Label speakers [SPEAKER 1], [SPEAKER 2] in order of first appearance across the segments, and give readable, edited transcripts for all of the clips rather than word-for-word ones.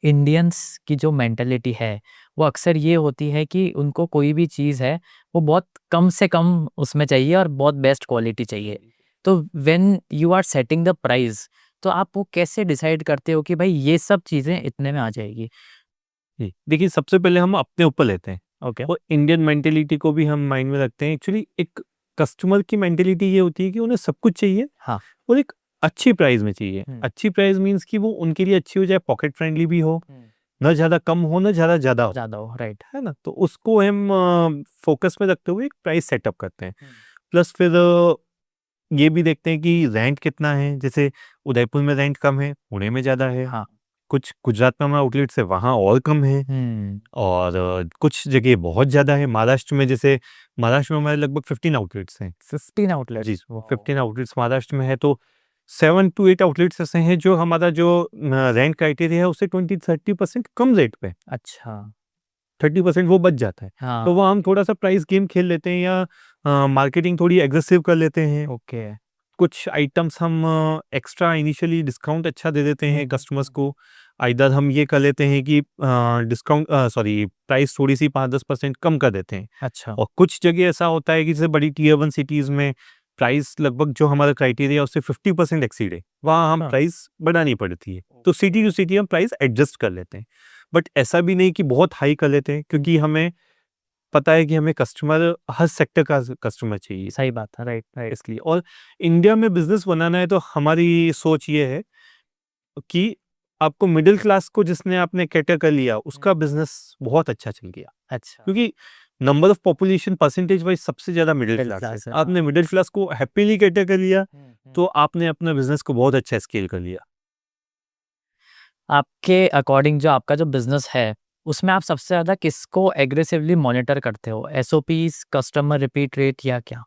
[SPEAKER 1] Indians की जो mentality है, वो अक्सर ये होती है कि उनको कोई भी चीज़ है, वो बहुत कम से कम उसमें चाहिए और बहुत बेस्ट क्वालिटी चाहिए। तो when you are setting the price, तो आप वो कैसे डिसाइड करते हो कि भाई ये सब चीज़ें इतने में आ जाएगी?
[SPEAKER 2] जी, देखिए सबसे पहले हम अपने ऊपर लेते हैं
[SPEAKER 1] ओके।
[SPEAKER 2] और इंडियन मेंटेलिटी को भी हम माइंड में रखते हैं। एक्चुअली एक कस्टमर की मेंटेलिटी ये होती है कि उन्हें सब कुछ चाहिए
[SPEAKER 1] हाँ।
[SPEAKER 2] और एक अच्छी प्राइस में चाहिए।
[SPEAKER 1] हुँ।
[SPEAKER 2] अच्छी प्राइस मीन्स कि वो उनके लिए अच्छी हो जाए, पॉकेट फ्रेंडली भी हो,
[SPEAKER 1] हुँ।
[SPEAKER 2] ना ज़्यादा कम हो, ना ज़्यादा हो,
[SPEAKER 1] ज़्यादा हो, राइट।
[SPEAKER 2] है ना? तो उसको हम फोकस में रखते हुए एक प्राइस सेटअप करते हैं।
[SPEAKER 1] हुँ।
[SPEAKER 2] प्लस फिर ये भी देखते हैं कि रेंट कितना है। जैसे उदयपुर में रेंट कम है, पुणे में ज़्यादा है।
[SPEAKER 1] हाँ।
[SPEAKER 2] कुछ गुजरात में हमारा आउटलेट्स है, वहाँ और कम है।
[SPEAKER 1] हुँ।
[SPEAKER 2] और कुछ जगह बहुत ज़्यादा है। महाराष्ट्र में जैसे महाराष्ट्र में हमारे लगभग 15 आउटलेट्स हैं।
[SPEAKER 1] 15
[SPEAKER 2] जी,
[SPEAKER 1] आउटलेट्स, वाओ!
[SPEAKER 2] 15 आउटलेट्स महाराष्ट्र में है, तो 7 टू 8 आउटलेट्स ऐसे हैं जो हमारा जो रेंट क्राइटेरिया है उससे 20-30% कम रेट पे,
[SPEAKER 1] अच्छा।
[SPEAKER 2] 30% वो बच जाता है।
[SPEAKER 1] हाँ।
[SPEAKER 2] तो वहाँ हम थोड़ा-सा प्राइस गेम खेल लेते हैं या मार्केटिंग थोड़ी एग्रेसिव कर लेते हैं।
[SPEAKER 1] ओके।
[SPEAKER 2] कुछ आइटम्स हम एक्स्ट्रा इनिशियली डिस्काउंट अच्छा दे देते
[SPEAKER 1] हुँ,
[SPEAKER 2] हैं
[SPEAKER 1] हुँ,
[SPEAKER 2] कस्टमर्स
[SPEAKER 1] हुँ।
[SPEAKER 2] को। आइदर हम ये कर लेते हैं कि सॉरी, प्राइस थोड़ी-सी 5-10% कम कर देते हैं।
[SPEAKER 1] अच्छा।
[SPEAKER 2] और कुछ जगह ऐसा होता है कि जैसे बड़ी टियर 1 सिटीज़ में प्राइस लगभग जो हमारा क्राइटेरिया है उससे 50% एक्सीड है, वहाँ हम
[SPEAKER 1] हाँ।
[SPEAKER 2] प्राइस बढ़ानी पड़ती है। तो सिटी टू सिटी हम प्राइस एडजस्ट कर लेते हैं। बट ऐसा भी नहीं कि बहुत हाई कर लेते हैं, क्योंकि हमें पता है कि हमें कस्टमर हर सेक्टर का कस्टमर चाहिए।
[SPEAKER 1] सही बात है, राइट, राइट।
[SPEAKER 2] इसलिए और इंडिया में बिज़नेस बनाना है तो हमारी सोच ये है कि आपको मिडिल क्लास को जिसने आपने कैटर कर लिया,
[SPEAKER 1] हुँ।
[SPEAKER 2] उसका बिज़नेस बहुत अच्छा चल गया।
[SPEAKER 1] अच्छा।
[SPEAKER 2] क्योंकि number of population percentage wise सबसे ज़्यादा मिडिल
[SPEAKER 1] मिडल
[SPEAKER 2] क्लास है।
[SPEAKER 1] क्लास है, हाँ।
[SPEAKER 2] आपने मिडिल क्लास को हैपीली कैटर कर लिया,
[SPEAKER 1] हुँ, हुँ।
[SPEAKER 2] तो आपने अपना बिज़नेस को बहुत अच्छा स्केल कर लिया।
[SPEAKER 1] आपके अकॉर्डिंग जो आपका जो बिज़नेस है, उसमें आप सबसे ज़्यादा किसको एग्रेसिवली मॉनिटर करते हो? एसओपीज़, कस्टमर रिपीट रेट या क्या?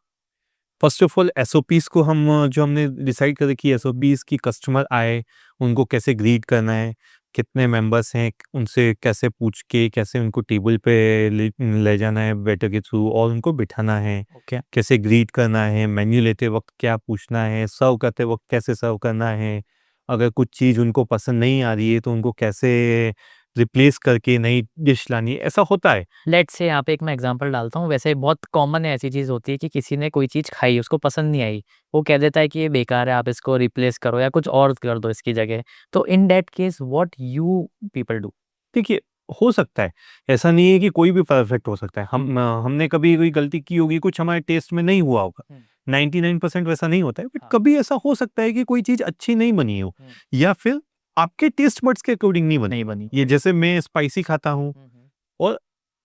[SPEAKER 2] फर्स्ट ऑफ ऑल एसओपीज़ को हम जो हमने डिसाइड करा कि एसओपीज़ की कस्टमर आए, उनको कैसे ग्रीट करना है, कितने मेंबर्स हैं, उनसे कैसे पूछ के कैसे उनको टेबल पे ले ले जाना है वेटर के थ्रू और उनको बिठाना है,
[SPEAKER 1] ओके।
[SPEAKER 2] कैसे ग्रीट करना है, मेन्यू लेते वक़्त क्या पूछना है, सर्व करते वक़्त कैसे सर्व करना है, अगर कुछ चीज़ उनको पसंद नहीं आ रही है, तो उनको कैसे रिप्लेस करके नई डिश लानी है, ऐसा होता है।
[SPEAKER 1] लेट्स से यहाँ पे एक मैं एग्ज़ाम्पल डालता हूँ, वैसे बहुत कॉमन है ऐसी चीज़ होती है कि किसी ने कोई चीज़ खाई, उसको पसंद नहीं आई, वो कह देता है कि ये बेकार है, आप इसको रिप्लेस करो या कुछ और कर दो इसकी जगह। तो in that case what you people do?
[SPEAKER 2] देखिए, हो सकता है। ऐसा नहीं है कि कोई भी परफेक्ट हो सकता है।
[SPEAKER 1] हुँ,
[SPEAKER 2] हमने कभी कोई गलती की होगी, कुछ हमारे टेस्ट में नहीं हुआ होगा।
[SPEAKER 1] हुँ।
[SPEAKER 2] 99% वैसा नहीं होता है, बट
[SPEAKER 1] हाँ।
[SPEAKER 2] कभी ऐसा हो सकता है कि कोई चीज़ अच्छी नहीं बनी हो
[SPEAKER 1] हुँ।
[SPEAKER 2] या फिर आपके टेस्ट बड्स के अकॉर्डिंग नहीं बनी
[SPEAKER 1] नहीं
[SPEAKER 2] हो।
[SPEAKER 1] बनी,
[SPEAKER 2] ये
[SPEAKER 1] राइट।
[SPEAKER 2] जैसे मैं स्पाइसी खाता हूँ
[SPEAKER 1] हुँ, हुँ।
[SPEAKER 2] और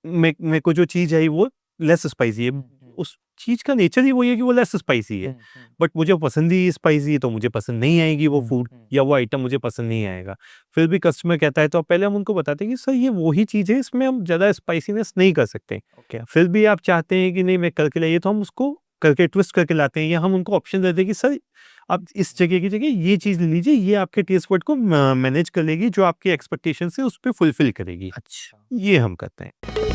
[SPEAKER 2] मेरे को जो चीज़ है वो लेस स्पाइसी है।
[SPEAKER 1] हुँ, हुँ।
[SPEAKER 2] उस चीज़ का नेचर ही वही है कि वो लेस स्पाइसी है।
[SPEAKER 1] हुँ, हुँ।
[SPEAKER 2] बट मुझे पसंद ही स्पाइसी है, तो मुझे पसंद नहीं आएगी वो
[SPEAKER 1] हुँ,
[SPEAKER 2] फूड
[SPEAKER 1] हुँ।
[SPEAKER 2] या वो आइटम मुझे पसंद नहीं आएगा। फिर भी कस्टमर कहता है तो पहले हम उनको बताते हैं कि सर ये वही चीज़ है, इसमें हम ज़्यादा स्पाइसीनेस नहीं कर सकते।
[SPEAKER 1] ओके।
[SPEAKER 2] फिर भी आप चाहते हैं कि नहीं मैं करके लाइए, तो हम उसको करके ट्विस्ट करके लाते हैं या हम उनको ऑप्शन देते हैं कि सर आप इस जगह की जगह ये चीज़ ले लीजिए, ये आपके टेस्ट बड को मैनेज कर लेगी, जो आपकी एक्सपेक्टेशन है उस पे फुलफिल करेगी।
[SPEAKER 1] अच्छा।
[SPEAKER 2] ये हम करते हैं।